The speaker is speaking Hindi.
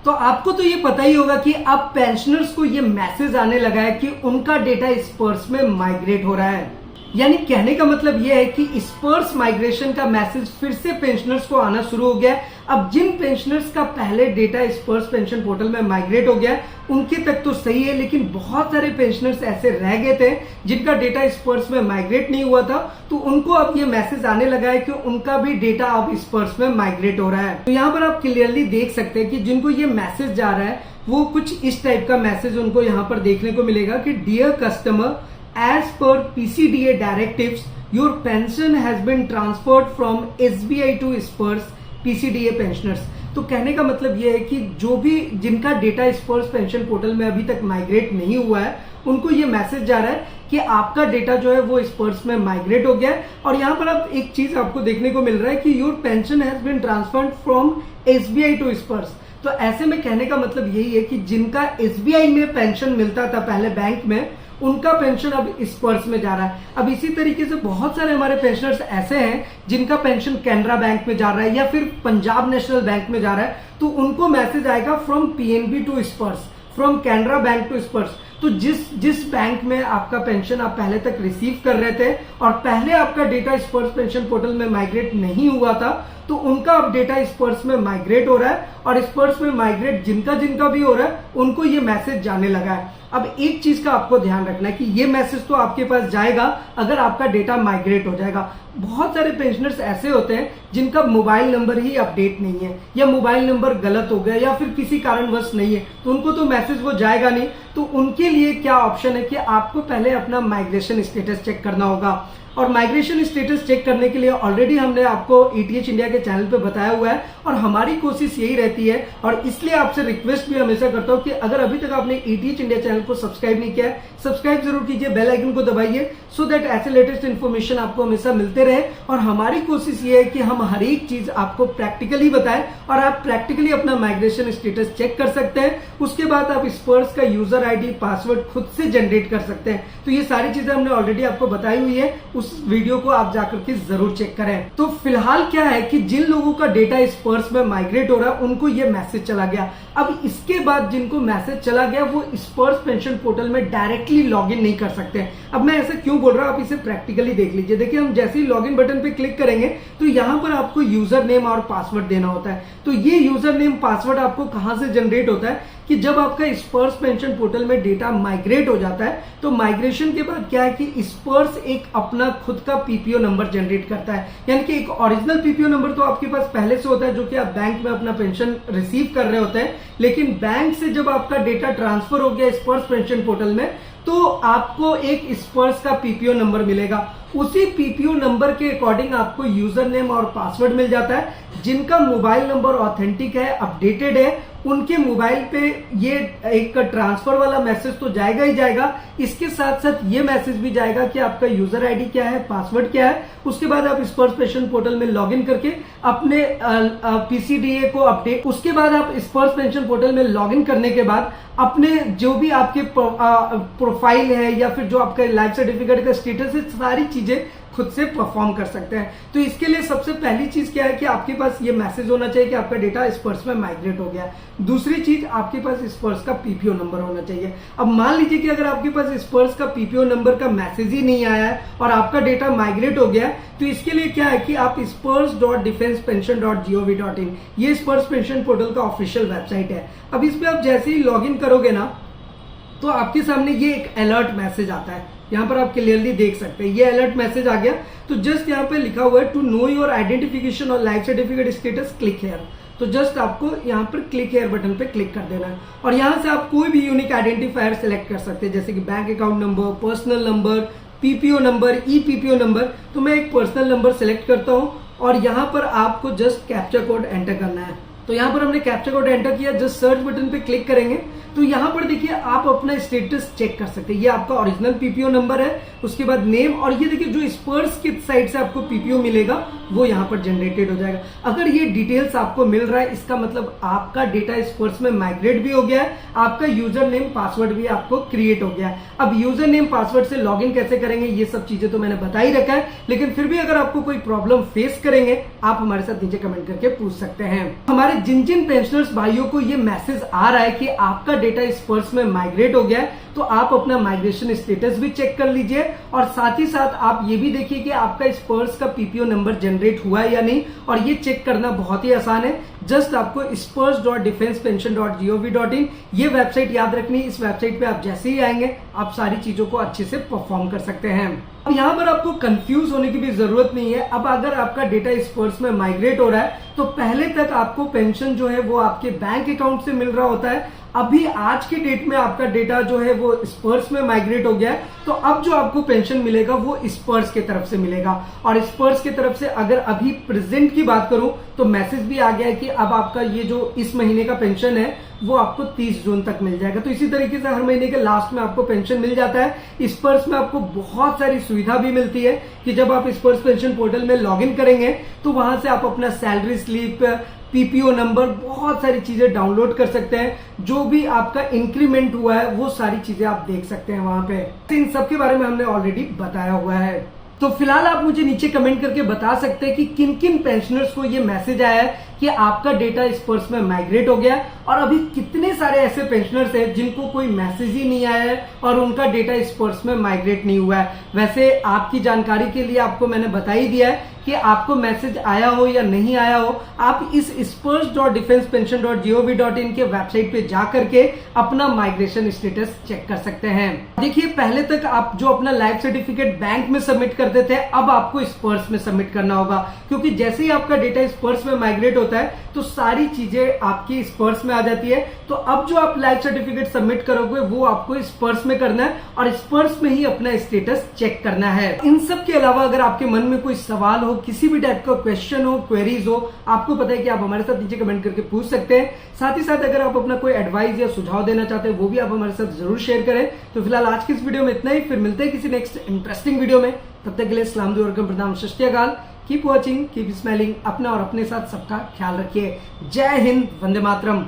तो आपको तो ये पता ही होगा कि अब पेंशनर्स को ये मैसेज आने लगा है कि उनका डेटा स्पर्स में माइग्रेट हो रहा है। यानी कहने का मतलब यह है कि स्पर्स माइग्रेशन का मैसेज फिर से पेंशनर्स को आना शुरू हो गया है। अब जिन पेंशनर्स का पहले डेटा स्पर्स पेंशन पोर्टल में माइग्रेट हो गया है उनके तक तो सही है, लेकिन बहुत सारे पेंशनर्स ऐसे रह गए थे जिनका डेटा स्पर्स में माइग्रेट नहीं हुआ था, तो उनको अब ये मैसेज आने लगा है कि उनका भी डेटा अब स्पर्स में माइग्रेट हो रहा है। तो यहाँ पर आप क्लियरली देख सकते हैं कि जिनको ये मैसेज जा रहा है वो कुछ इस टाइप का मैसेज उनको यहाँ पर देखने को मिलेगा कि dear customer, as per PCDA directives, your pension has been transferred from SBI to Spurs PCDA pensioners। तो कहने का मतलब यह है कि जो भी जिनका डेटा स्पर्स पेंशन पोर्टल में अभी तक माइग्रेट नहीं हुआ है उनको ये मैसेज जा रहा है कि आपका डेटा जो है वो स्पर्स में माइग्रेट हो गया है। और यहाँ पर अब एक चीज आपको देखने को मिल रहा है कि your pension has been transferred from SBI to Sparsh. तो ऐसे में कहने का मतलब यही है कि जिनका SBI में पेंशन मिलता था पहले बैंक में, उनका पेंशन अब स्पर्स में जा रहा है। अब इसी तरीके से बहुत सारे हमारे पेंशनर्स ऐसे हैं जिनका पेंशन कैनरा बैंक में जा रहा है या फिर पंजाब नेशनल बैंक में जा रहा है, तो उनको मैसेज आएगा from PNB to Sparsh, from Canara bank to Sparsh. तो जिस बैंक में आपका पेंशन आप पहले तक रिसीव कर रहे थे और पहले आपका डेटा स्पर्स पेंशन पोर्टल में माइग्रेट नहीं हुआ था, तो उनका अब डेटा स्पर्स में माइग्रेट हो रहा है और स्पर्स में माइग्रेट जिनका जिनका भी हो रहा है उनको ये मैसेज जाने लगा है। अब एक चीज का आपको ध्यान रखना है कि ये मैसेज तो आपके पास जाएगा अगर आपका डेटा माइग्रेट हो जाएगा। बहुत सारे पेंशनर्स ऐसे होते हैं जिनका मोबाइल नंबर ही अपडेट नहीं है या मोबाइल नंबर गलत हो गया या फिर किसी कारणवश नहीं है, तो उनको तो मैसेज वो जाएगा नहीं। तो उनके लिए क्या ऑप्शन है कि आपको पहले अपना माइग्रेशन स्टेटस चेक करना होगा। और माइग्रेशन स्टेटस चेक करने के लिए ऑलरेडी हमने आपको ETH इंडिया के चैनल पे बताया हुआ है और हमारी कोशिश यही रहती है और इसलिए आपसे रिक्वेस्ट भी हमेशा करता हूं कि अगर अभी तक आपने ETH इंडिया चैनल को सब्सक्राइब नहीं किया है, सब्सक्राइब जरूर कीजिए, बेल आइकन को दबाइए सो दैट ऐसे लेटेस्ट इन्फॉर्मेशन आपको हमेशा मिलते रहे। और हमारी कोशिश ये है कि हम हर एक चीज आपको प्रैक्टिकली बताएं और आप प्रैक्टिकली अपना माइग्रेशन स्टेटस चेक कर सकते हैं। उसके बाद आप स्पर्स का यूजर ID पासवर्ड खुद से जनरेट कर सकते हैं। तो ये सारी चीजें हमने ऑलरेडी आपको बताई हुई है, उस वीडियो को आप जाकर के जरूर चेक करें। तो फिलहाल क्या है कि जिन लोगों का डेटा स्पर्स में माइग्रेट हो रहा है उनको ये मैसेज चला गया। अब इसके बाद जिनको मैसेज चला गया वो स्पर्स पेंशन पोर्टल में डायरेक्टली लॉगिन नहीं कर सकते। अब मैं ऐसा क्यों बोल रहा हूं, आप इसे प्रैक्टिकली देख लीजिए। देखिए, हम जैसे ही लॉगिन बटन पे क्लिक करेंगे तो यहां पर आपको यूजर नेम और पासवर्ड देना होता है। तो ये यूजर नेम पासवर्ड आपको कहां से जनरेट होता है कि जब आपका स्पर्स पेंशन पोर्टल में डेटा माइग्रेट हो जाता है तो माइग्रेशन के बाद क्या है कि स्पर्स एक अपना खुद का PPO नंबर जनरेट करता है। यानी कि एक ओरिजिनल PPO नंबर तो आपके पास पहले से होता है जो कि आप बैंक में अपना पेंशन रिसीव कर रहे होते हैं, लेकिन बैंक से जब आपका डेटा ट्रांसफर हो गया स्पर्स पेंशन पोर्टल में तो आपको एक स्पर्स का PPO नंबर मिलेगा। उसी PPO नंबर के अकॉर्डिंग आपको यूजर नेम और पासवर्ड मिल जाता है। जिनका मोबाइल नंबर ऑथेंटिक है, अपडेटेड है, उनके मोबाइल पे ये एक ट्रांसफर वाला मैसेज तो जाएगा ही जाएगा, इसके साथ साथ ये मैसेज भी जाएगा कि आपका यूजर ID क्या है, पासवर्ड क्या है। उसके बाद आप स्पर्स पेंशन पोर्टल में लॉगिन करके अपने PCDA को अपडेट, उसके बाद आप स्पर्स पेंशन पोर्टल में लॉगिन करने के बाद अपने जो भी आपके प्रोफाइल है या फिर जो आपका लाइफ सर्टिफिकेट का स्टेटस है, सारी चीजें खुद से परफॉर्म कर सकते हैं। तो इसके लिए सबसे पहली चीज क्या है कि आपके पास ये मैसेज होना चाहिए कि आपका डेटा स्पर्स में माइग्रेट हो गया। दूसरी चीज, आपके पास स्पर्स का PPO नंबर होना चाहिए। अब मान लीजिए कि अगर आपके पास स्पर्स का PPO नंबर का मैसेज ही नहीं आया है और आपका डेटा माइग्रेट हो गया, तो इसके लिए क्या है कि आप spurs.defensepension.gov.in, ये स्पर्स पेंशन पोर्टल का ऑफिशियल वेबसाइट है। अब इस पे आप जैसे ही लॉगिन करोगे ना तो आपके सामने ये एक अलर्ट मैसेज आता है। यहाँ पर आप क्लियरली देख सकते हैं ये अलर्ट मैसेज आ गया। तो जस्ट यहाँ पे लिखा हुआ है टू नो योर आइडेंटिफिकेशन और life certificate status, click here. तो जस्ट आपको यहाँ पर क्लिक हेयर बटन पे क्लिक कर देना है और यहाँ से आप कोई भी यूनिक आइडेंटिफायर सेलेक्ट कर सकते हैं, जैसे कि bank account number, personal number, PPO number, PPO number. तो मैं एक पर्सनल नंबर सेलेक्ट करता हूँ और यहाँ पर आपको जस्ट कैप्चा कोड एंटर करना है। तो यहाँ पर हमने कैप्चा कोड एंटर किया, जस्ट सर्च बटन पे क्लिक करेंगे तो यहाँ पर देखिए आप अपना स्टेटस चेक कर सकते हैं। ये आपका ओरिजिनल PPO नंबर है, उसके बाद नेम, और ये देखिए जो स्पर्स की साइड से आपको PPO मिलेगा वो यहाँ पर जनरेटेड हो जाएगा। अगर ये डिटेल्स आपको मिल रहा है इसका मतलब आपका डेटा स्पर्स में माइग्रेट भी हो गया है, आपका यूजर नेम पासवर्ड भी आपको क्रिएट हो गया है। अब यूजर नेम पासवर्ड से लॉगिन कैसे करेंगे ये सब चीजें तो मैंने बता ही रखा है, लेकिन फिर भी अगर आपको कोई प्रॉब्लम फेस करेंगे आप हमारे साथ नीचे कमेंट करके पूछ सकते हैं। हमारे जिन जिन पेंशनर्स भाइयों को ये मैसेज आ रहा है कि आपका डेटा स्पर्श में माइग्रेट हो गया है, तो आप अपना माइग्रेशन स्टेटस भी चेक कर लीजिए और साथ ही साथ आप ये भी देखिए कि आपका स्पर्श का पीपीओ नंबर जनरेट हुआ है या नहीं। और ये चेक करना बहुत ही आसान है, जस्ट आपको spurs.defensepension.gov.in ये वेबसाइट याद रखनी। इस वेबसाइट पे आप जैसे ही आएंगे आप सारी चीजों को अच्छे से परफॉर्म कर सकते हैं। अब यहाँ पर आपको कंफ्यूज होने की भी जरूरत नहीं है। अब अगर आपका डेटा स्पर्श में माइग्रेट हो रहा है तो पहले तक आपको पेंशन जो है वो आपके बैंक अकाउंट से मिल रहा होता है। अभी आज के डेट में आपका डेटा जो है वो स्पर्श में माइग्रेट हो गया है, तो अब जो आपको पेंशन मिलेगा वो स्पर्श की तरफ से मिलेगा। और स्पर्श की तरफ से अगर अभी प्रेजेंट की बात करूं तो मैसेज भी आ गया है कि अब आपका ये जो इस महीने का पेंशन है वो आपको 30 जून तक मिल जाएगा। तो इसी तरीके से हर महीने के लास्ट में आपको पेंशन मिल जाता है। स्पर्श में आपको बहुत सारी सुविधा भी मिलती है कि जब आप स्पर्श पेंशन पोर्टल में लॉगिन करेंगे तो वहां से आप अपना सैलरी स्लिप, पीपीओ नंबर, बहुत सारी चीजें डाउनलोड कर सकते हैं। जो भी आपका इंक्रीमेंट हुआ है वो सारी चीजें आप देख सकते हैं वहां पे। इन सब के बारे में हमने ऑलरेडी बताया हुआ है। तो फिलहाल आप मुझे नीचे कमेंट करके बता सकते हैं कि किन किन पेंशनर्स को ये मैसेज आया है कि आपका डेटा स्पर्श में माइग्रेट हो गया, और अभी कितने सारे ऐसे पेंशनर्स हैं जिनको कोई मैसेज ही नहीं आया है और उनका डेटा स्पर्श में माइग्रेट नहीं हुआ है। वैसे आपकी जानकारी के लिए आपको मैंने बता ही दिया है कि आपको मैसेज आया हो या नहीं आया हो, आप इस spurs.defensepension.gov.in के वेबसाइट पे जा करके अपना माइग्रेशन स्टेटस चेक कर सकते हैं। देखिए, पहले तक आप जो अपना लाइफ सर्टिफिकेट बैंक में सबमिट करते थे, अब आपको स्पर्श में सबमिट करना होगा, क्योंकि जैसे ही आपका डेटा स्पर्श में माइग्रेट होता है तो सारी चीजें आपकी स्पर्श में आ जाती है। तो अब जो आप लाइफ सर्टिफिकेट सबमिट करोगे वो आपको स्पर्श में करना है और स्पर्श में ही अपना स्टेटस चेक करना है। इन सब के अलावा अगर आपके मन में कोई सवाल हो, किसी भी टाइप का क्वेश्चन हो, क्वेरीज हो, आपको पता है कि आप हमारे साथ नीचे कमेंट करके पूछ सकते हैं। साथ ही साथ अगर आप अपना कोई एडवाइस या सुझाव देना चाहते हैं वो भी आप हमारे साथ जरूर शेयर करें। तो फिलहाल आज की इस वीडियो में इतना ही, फिर मिलते हैं किसी नेक्स्ट इंटरेस्टिंग वीडियो में। तब तक के लिए सलाम दुआ प्रणाम, सत श्री अकाल। Keep watching, keep smiling. अपना और अपने साथ सबका ख्याल रखिए। जय हिंद, वंदे मातरम।